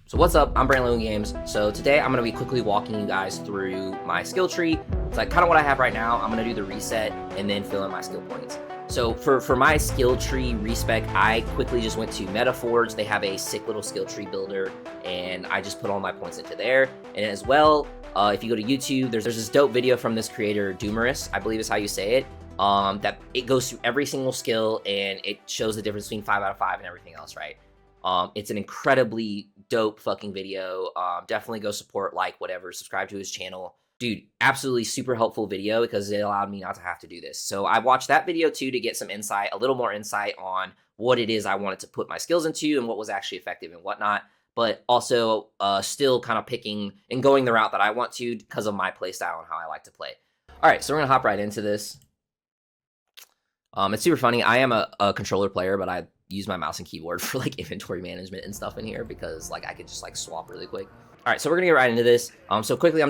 So what's up, I'm Brandon Games. So today I'm going to be quickly walking you guys through my skill tree. It's like kind of what I have right now. I'm going to do the reset and then fill in my skill points. So for my skill tree respec, I quickly just went to Metaforge. They have a sick little skill tree builder and I just put all my points into there. And as well, if you go to YouTube, there's this dope video from this creator, Doomerous, I believe is how you say it. That it goes through every single skill and it shows the difference between 5 out of 5 and everything else, right? It's an incredibly dope fucking video. Definitely go support, like, whatever, subscribe to his channel. Dude, absolutely super helpful video because it allowed me not to have to do this. So I watched that video too to get some insight, a little more insight on what it is I wanted to put my skills into and what was actually effective and whatnot. But also still kind of picking and going the route that I want to because of my play style and how I like to play. All right, so we're gonna hop right into this. It's super funny. I am a controller player, but I use my mouse and keyboard for like inventory management and stuff in here because like I could just like swap really quick. All right, so we're gonna get right into this. So quickly,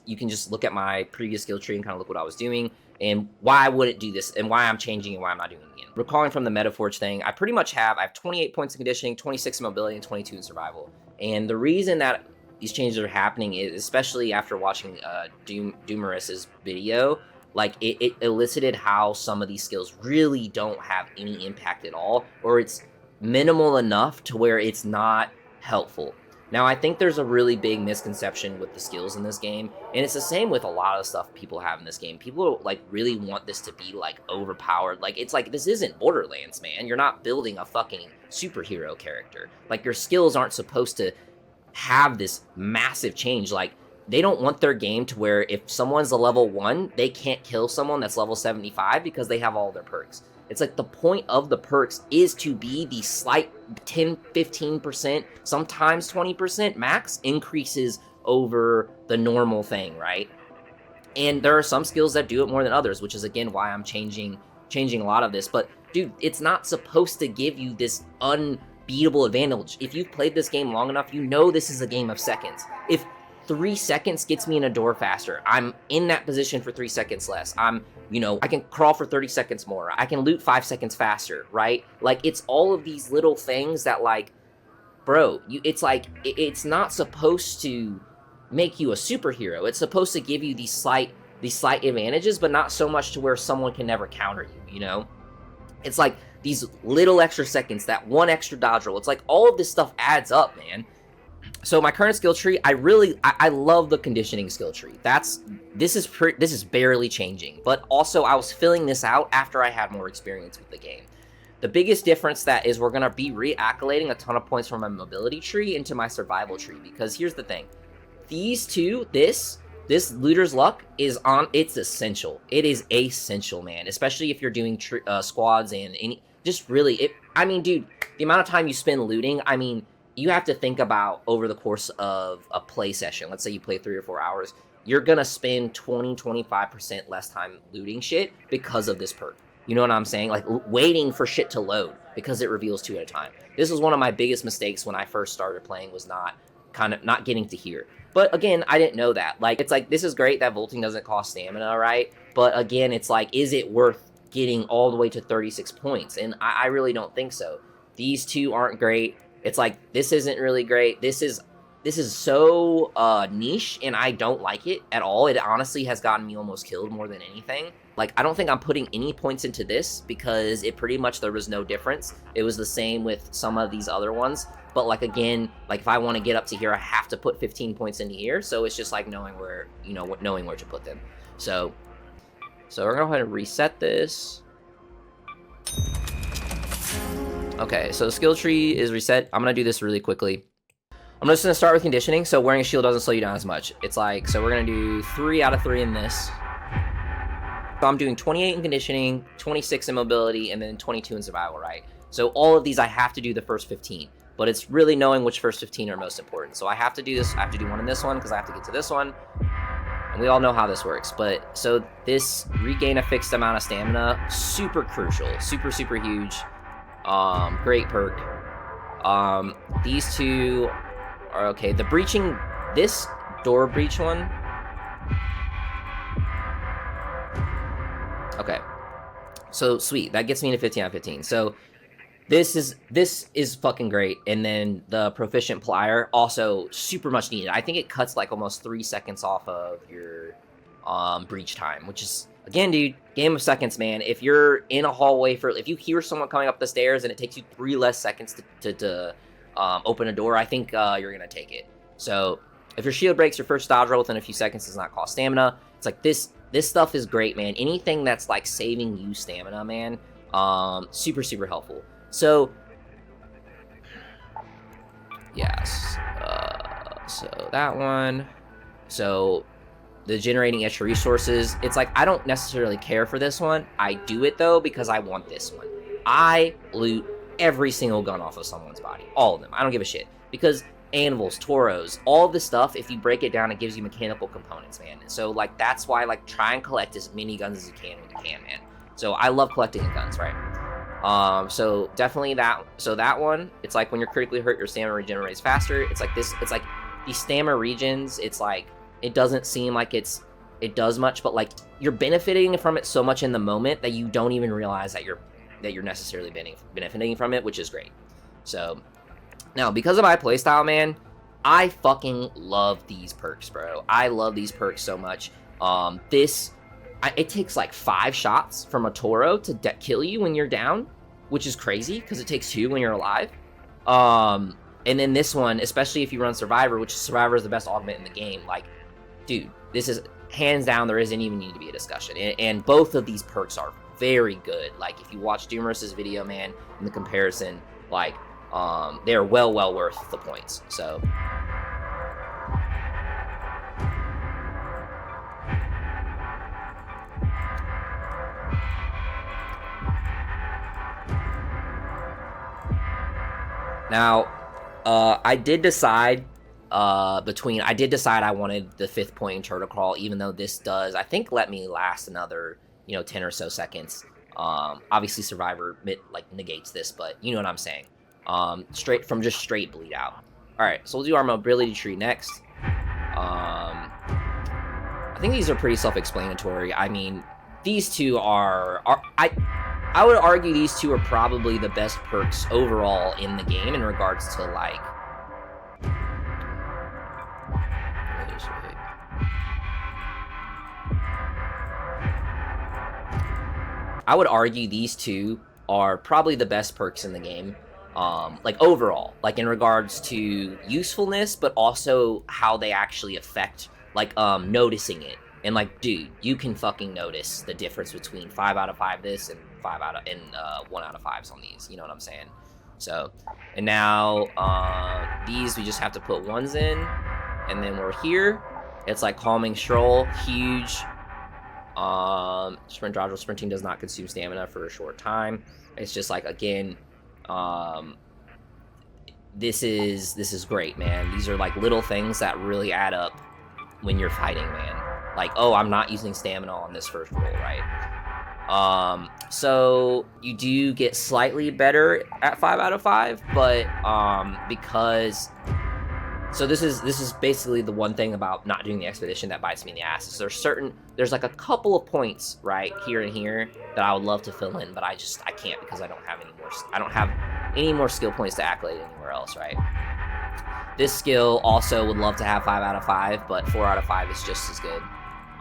you can just look at my previous skill tree and kind of look what I was doing and why I wouldn't do this and why I'm changing and why I'm not doing it again. Recalling from the Metaforge thing, I have 28 points in conditioning, 26 in mobility, and 22 in survival. And the reason that these changes are happening is, especially after watching Doomerous's video, like it elicited how some of these skills really don't have any impact at all, or it's minimal enough to where it's not helpful. Now, I think there's a really big misconception with the skills in this game, and it's the same with a lot of stuff people have in this game. People like really want this to be like overpowered. Like it's like, this isn't Borderlands, man. You're not building a fucking superhero character. Like your skills aren't supposed to have this massive change. Like they don't want their game to where if someone's a level 1, they can't kill someone that's level 75 because they have all their perks. It's like the point of the perks is to be the slight 10, 15%, sometimes 20% max increases over the normal thing, right? And there are some skills that do it more than others, which is again why I'm changing a lot of this. But dude, it's not supposed to give you this unbeatable advantage. If you've played this game long enough, you know this is a game of seconds. If 3 seconds gets me in a door faster, I'm in that position for 3 seconds less. I can crawl for 30 seconds more. I can loot 5 seconds faster, right? Like, it's all of these little things that, like, bro, it's like, it's not supposed to make you a superhero. It's supposed to give you these slight advantages, but not so much to where someone can never counter you, you know? It's like these little extra seconds, that one extra dodge roll. It's like all of this stuff adds up, man. So my current skill tree, I love the conditioning skill tree. This is barely changing, but also I was filling this out after I had more experience with the game. The biggest difference that is we're gonna be re-accolading a ton of points from my mobility tree into my survival tree, because here's the thing. These two, this looter's luck is on, it's essential. It is essential, man, especially if you're doing squads and I mean, dude, the amount of time you spend looting, I mean, you have to think about over the course of a play session. Let's say you play 3 or 4 hours. You're going to spend 20-25% less time looting shit because of this perk. You know what I'm saying? Like waiting for shit to load because it reveals 2 at a time. This was one of my biggest mistakes when I first started playing, was not getting to here. But again, I didn't know that. Like, it's like, this is great that vaulting doesn't cost stamina, right? But again, it's like, is it worth getting all the way to 36 points? And I really don't think so. These two aren't great. It's like, this isn't really great. This is so niche, and I don't like it at all. It honestly has gotten me almost killed more than anything. Like, I don't think I'm putting any points into this because it pretty much, there was no difference. It was the same with some of these other ones. But like, again, like if I want to get up to here, I have to put 15 points into here. So it's just like knowing where to put them. So we're going to go ahead and reset this. Okay, so the skill tree is reset. I'm going to do this really quickly. I'm just going to start with conditioning, so wearing a shield doesn't slow you down as much. It's like, so we're going to do 3 out of 3 in this. So I'm doing 28 in conditioning, 26 in mobility, and then 22 in survival, right? So all of these I have to do the first 15, but it's really knowing which first 15 are most important. So I have to do this, I have to do one in this one because I have to get to this one. And we all know how this works, but so this regain a fixed amount of stamina, super crucial, super, super huge. Great perk. These two are okay. The breaching, this door breach one. Okay. So sweet. That gets me to 15 out of 15. So This is fucking great. And then the proficient plier, also super much needed. I think it cuts like almost 3 seconds off of your breach time, which is, again, dude, game of seconds, man. If you're in a hallway if you hear someone coming up the stairs and it takes you 3 less seconds to open a door, I think you're gonna take it. So if your shield breaks, your first dodge roll within a few seconds does not cost stamina. It's like this stuff is great, man. Anything that's like saving you stamina, man, super helpful. So yes, so that one. So the generating extra resources, it's like I don't necessarily care for this one. I do it though because I want this one. I loot every single gun off of someone's body, all of them. I don't give a shit, because anvils, toros, all this stuff, if you break it down, it gives you mechanical components, man. So like that's why, like, try and collect as many guns as you can when you can, man. So I love collecting the guns, right? So definitely that one, it's like when you're critically hurt, your stamina regenerates faster. It's like this, it's like these stamina regions, it's like it doesn't seem like it does much, but like you're benefiting from it so much in the moment that you don't even realize that you're necessarily benefiting from it, which is great. So now, because of my playstyle, man, I fucking love these perks, bro. I love these perks so much. It takes like 5 shots from a Toro to kill you when you're down, which is crazy because it takes 2 when you're alive. And then this one, especially if you run Survivor, which Survivor is the best augment in the game, like, dude, this is hands down, there isn't even need to be a discussion. And both of these perks are very good. Like, if you watch Doomerus's video, man, in the comparison, like, they're well worth the points. So now, I did decide I wanted the 5th point in turtle crawl, even though this does, I think, let me last another, 10 or so seconds. Obviously Survivor like negates this, but you know what I'm saying. Straight bleed out. All right, so we'll do our mobility tree next. I think these are pretty self-explanatory. I mean, these two I would argue these two are probably the best perks overall in the game in regards to, like, I would argue these two are probably the best perks in the game. Like overall, like in regards to usefulness, but also how they actually affect, like, noticing it. And like, dude, you can fucking notice the difference between 5 out of 5 this and 1 out of 5s on these. You know what I'm saying? So, and now these we just have to put 1s in, and then we're here. It's like calming stroll, huge. Sprint dodge, sprinting does not consume stamina for a short time. It's just like, again, this is great, man. These are like little things that really add up when you're fighting, man. Like, oh, I'm not using stamina on this first roll, right? So you do get slightly better at 5 out of 5, but because, so this is basically the one thing about not doing the expedition that bites me in the ass. Is there's like a couple of points right here and here that I would love to fill in, but I can't, because I don't have any more skill points to accolade anywhere else, right? This skill also would love to have 5 out of 5, but 4 out of 5 is just as good.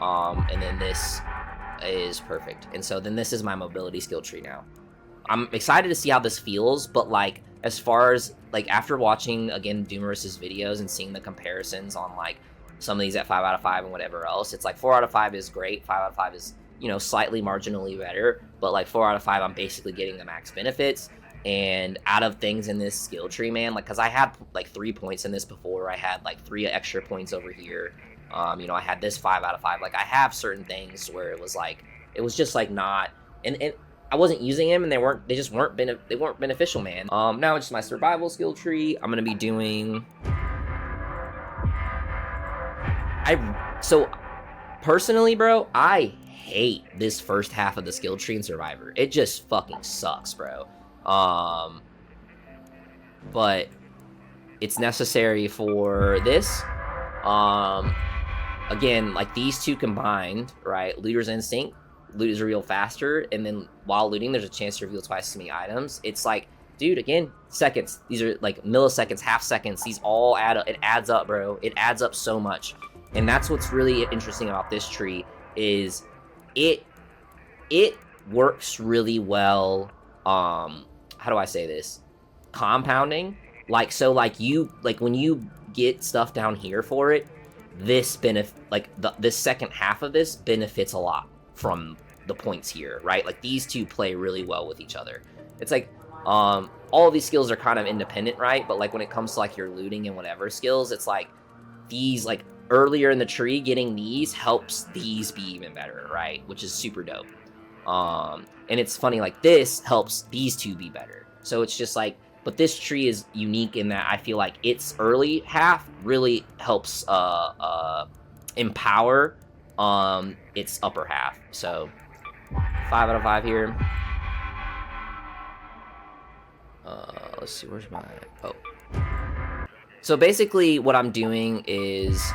And then this is perfect. And so then this is my mobility skill tree now. I'm excited to see how this feels, but like, as far as, like, after watching, again, Doomerus's videos and seeing the comparisons on, like, some of these at 5 out of 5 and whatever else, it's like 4 out of 5 is great, 5 out of 5 is, slightly marginally better, but like 4 out of 5, I'm basically getting the max benefits. And out of things in this skill tree, man, like, because I had like 3 points in this before, I had like 3 extra points over here, I had this 5 out of 5, like, I have certain things where it was just like not, and I wasn't using them, and they weren't beneficial, man. Now it's my survival skill tree. I'm gonna be doing, so personally, bro, I hate this first half of the skill tree in Survivor. It just fucking sucks, bro. But it's necessary for this. Again, like, these two combined, right? Looter's Instinct, loot is real faster, and then while looting, there's a chance to reveal twice as many items. It's like, dude, again, seconds. These are like milliseconds, half seconds. These all add up. It adds up, bro. It adds up so much. And that's what's really interesting about this tree is it works really well. How do I say this? Compounding. Like, so like when you get stuff down here for it, this this second half of this benefits a lot from the points here, right? Like these two play really well with each other. It's like all of these skills are kind of independent, right? But like when it comes to like your looting and whatever skills, it's like these like earlier in the tree, getting these helps these be even better, right? Which is super dope. And it's funny, like this helps these two be better. So it's just like, but this tree is unique in that I feel like its early half really helps empower its upper half. So 5 out of 5 here. Let's see, where's my, oh. So basically what I'm doing is,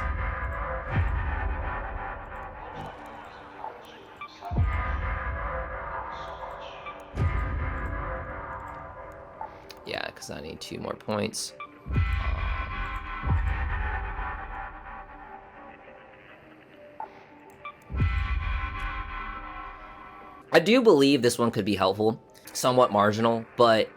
yeah, because I need 2 more points. I do believe this one could be helpful, somewhat marginal, but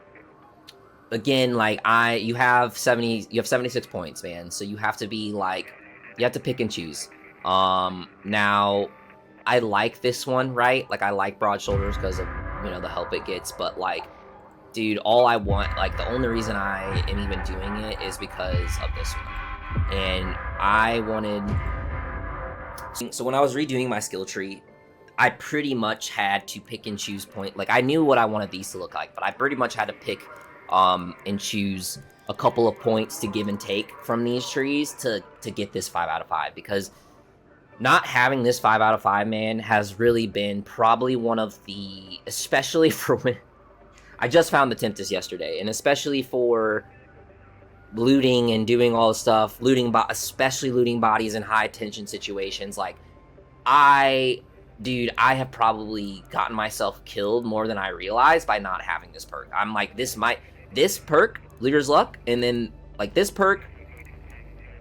again, like you have 76 points, man. So you have to be like, you have to pick and choose. Now I like this one, right? Like I like broad shoulders because of, you know, the help it gets, but like, dude, all I want, like the only reason I am even doing it is because of this one. And I wanted, so when I was redoing my skill tree, I pretty much had to pick and choose point. Like I knew what I wanted these to look like, but I pretty much had to pick and choose a couple of points to give and take from these trees to get this 5 out of 5, because not having this 5 out of 5, man, has really been probably one of the, especially for when I just found the Tempest yesterday, and especially for looting and doing all the stuff, especially looting bodies in high tension situations. Like dude, I have probably gotten myself killed more than I realized by not having this perk. I'm like, this perk, Leader's Luck, and then like this perk,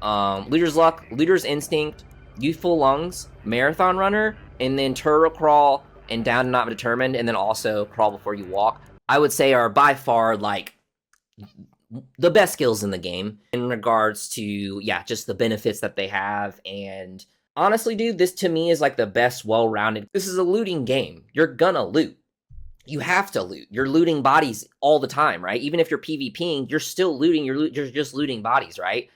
Leader's Luck, Leader's Instinct, Youthful Lungs, Marathon Runner, and then Turtle Crawl and Down and Not Determined, and then also Crawl Before You Walk, I would say are by far like the best skills in the game in regards to, yeah, just the benefits that they have. And honestly, dude, this to me is like the best well-rounded. This is a looting game. You're gonna loot. You have to loot. You're looting bodies all the time, right? Even if you're PvPing, you're still looting. You're just looting bodies, right?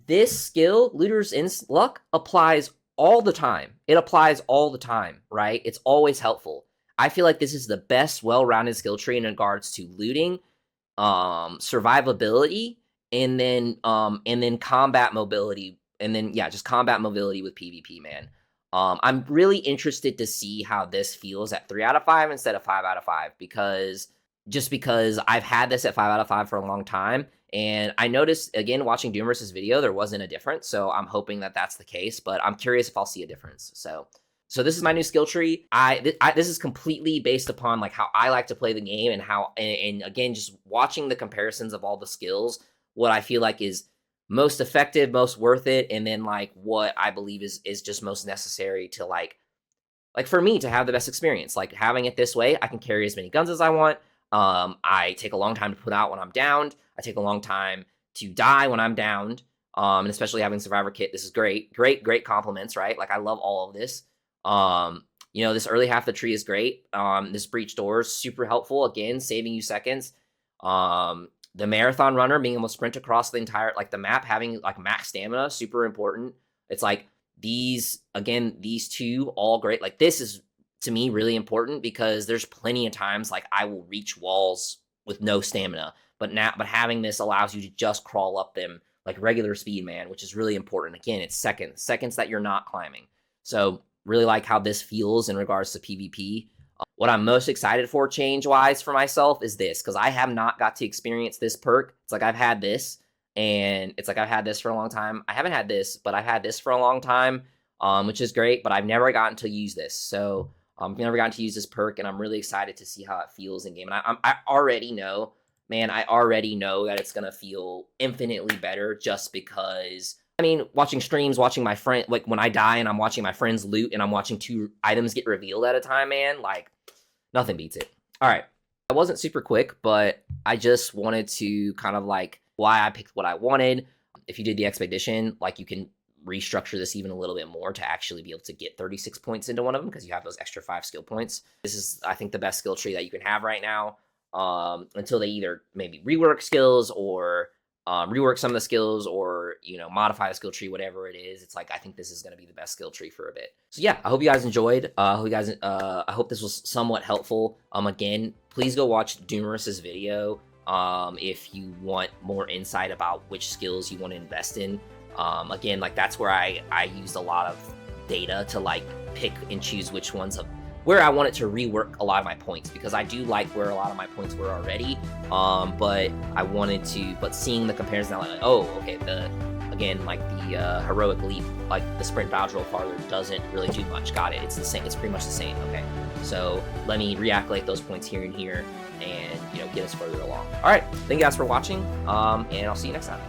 This skill, Looter's Luck, applies all the time. It applies all the time, right? It's always helpful. I feel like this is the best well-rounded skill tree in regards to looting, survivability, and then combat mobility, and then yeah, just combat mobility with PvP, man. I'm really interested to see how this feels at 3 out of 5 instead of 5 out of 5, because I've had this at 5 out of 5 for a long time, and I noticed, again, watching Doomer's video, there wasn't a difference, so I'm hoping that that's the case, but I'm curious if I'll see a difference. So this is my new skill tree. This is completely based upon like how I like to play the game, and how, and again, just watching the comparisons of all the skills, what I feel like is most effective, most worth it, and then like what I believe is just most necessary to like for me to have the best experience. Like having it this way, I can carry as many guns as I want. I take a long time to put out when I'm downed. I take a long time to die when I'm downed. And especially having Survivor Kit, this is great compliments, right? Like I love all of this. You know, this early half of the tree is great. This breach door is super helpful, again, saving you seconds. The Marathon Runner, being able to sprint across the entire, like the map, having like max stamina, super important. It's like these two, all great. Like this is, to me, really important, because there's plenty of times like I will reach walls with no stamina, but having this allows you to just crawl up them like regular speed, man, which is really important. Again, it's seconds that you're not climbing. So really like how this feels in regards to PvP. What I'm most excited for change-wise for myself is this, because I have not got to experience this perk. It's like I've had this, and it's like I've had this for a long time. I haven't had this, but I've had this for a long time, which is great, but I've never gotten to use this. So I've never gotten to use this perk, and I'm really excited to see how it feels in game. And I already know man, I already know that it's gonna feel infinitely better just because. I mean, watching streams, watching my friend, like when I die and I'm watching my friends loot and I'm watching 2 items get revealed at a time, man, like nothing beats it. All right. I wasn't super quick, but I just wanted to kind of like why I picked what I wanted. If you did the expedition, like you can restructure this even a little bit more to actually be able to get 36 points into one of them because you have those extra 5 skill points. This is, I think, the best skill tree that you can have right now, until they either maybe rework skills or rework some of the skills, or modify the skill tree, whatever it is. It's like I think this is going to be the best skill tree for a bit. So yeah, I hope you guys enjoyed. I hope this was somewhat helpful. Again, please go watch Doomerus's video if you want more insight about which skills you want to invest in. Again, like that's where I used a lot of data to like pick and choose which ones of where I wanted to rework a lot of my points, because I do like where a lot of my points were already. But I wanted to, but seeing the comparison, I'm like, oh, okay, again, like the heroic leap, like the sprint dodge roll farther doesn't really do much. Got it. It's the same. It's pretty much the same. Okay. So let me reactivate those points here and here and, get us further along. All right. Thank you guys for watching. And I'll see you next time.